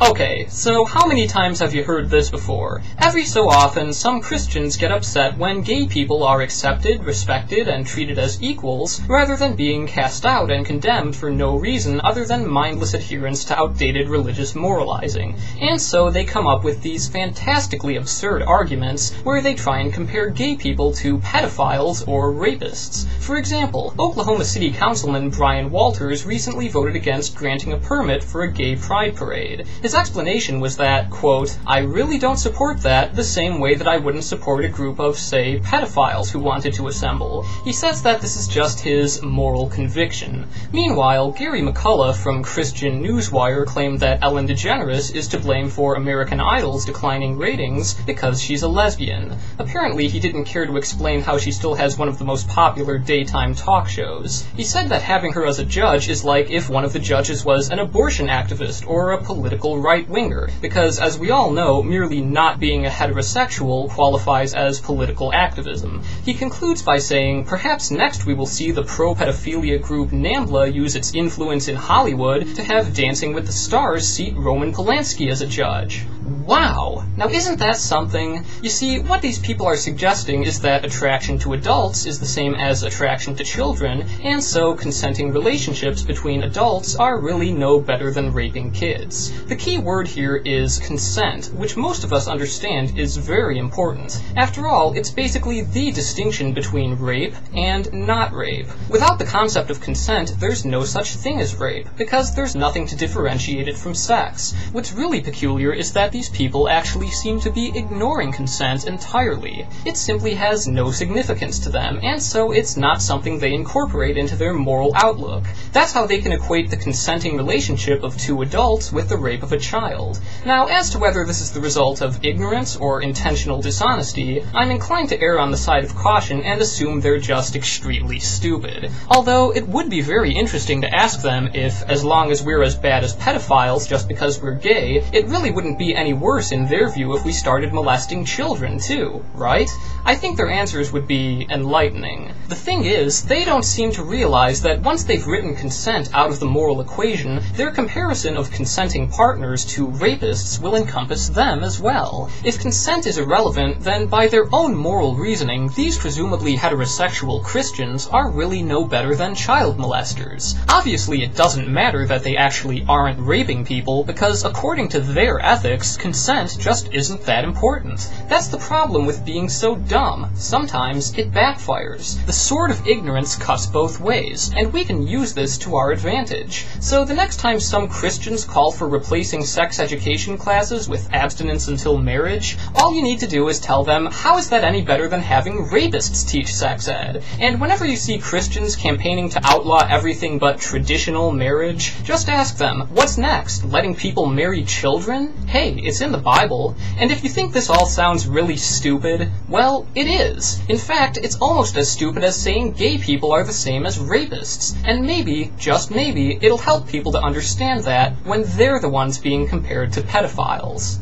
Okay, so how many times have you heard this before? Every so often, some Christians get upset when gay people are accepted, respected, and treated as equals, rather than being cast out and condemned for no reason other than mindless adherence to outdated religious moralizing. And so they come up with these fantastically absurd arguments where they try and compare gay people to pedophiles or rapists. For example, Oklahoma City Councilman Brian Walters recently voted against granting a permit for a gay pride parade. His explanation was that, quote, "I really don't support that the same way that I wouldn't support a group of, say, pedophiles who wanted to assemble." He says that this is just his moral conviction. Meanwhile, Gary McCullough from Christian Newswire claimed that Ellen DeGeneres is to blame for American Idol's declining ratings because she's a lesbian. Apparently, he didn't care to explain how she still has one of the most popular daytime talk shows. He said that having her as a judge is like if one of the judges was an abortion activist or a political right-winger, because as we all know, merely not being a heterosexual qualifies as political activism. He concludes by saying, "Perhaps next we will see the pro-pedophilia group NAMBLA use its influence in Hollywood to have Dancing with the Stars seat Roman Polanski as a judge." Wow! Now isn't that something? You see, what these people are suggesting is that attraction to adults is the same as attraction to children, and so consenting relationships between adults are really no better than raping kids. The key word here is consent, which most of us understand is very important. After all, it's basically the distinction between rape and not rape. Without the concept of consent, there's no such thing as rape, because there's nothing to differentiate it from sex. What's really peculiar is that these people actually seem to be ignoring consent entirely. It simply has no significance to them, and so it's not something they incorporate into their moral outlook. That's how they can equate the consenting relationship of two adults with the rape of a child. Now, as to whether this is the result of ignorance or intentional dishonesty, I'm inclined to err on the side of caution and assume they're just extremely stupid. Although, it would be very interesting to ask them if, as long as we're as bad as pedophiles just because we're gay, it really wouldn't be any worse in their view if we started molesting children too, right? I think their answers would be enlightening. The thing is, they don't seem to realize that once they've written consent out of the moral equation, their comparison of consenting partners to rapists will encompass them as well. If consent is irrelevant, then by their own moral reasoning, these presumably heterosexual Christians are really no better than child molesters. Obviously, it doesn't matter that they actually aren't raping people, because according to their ethics, consent just isn't that important. That's the problem with being so dumb. Sometimes it backfires. The sword of ignorance cuts both ways, and we can use this to our advantage. So the next time some Christians call for replacing sex education classes with abstinence until marriage, all you need to do is tell them, how is that any better than having rapists teach sex ed? And whenever you see Christians campaigning to outlaw everything but traditional marriage, just ask them, what's next? Letting people marry children? Hey, it's in the Bible. And if you think this all sounds really stupid, well, it is. In fact, it's almost as stupid as saying gay people are the same as rapists. And maybe, just maybe, it'll help people to understand that when they're the ones being compared to pedophiles.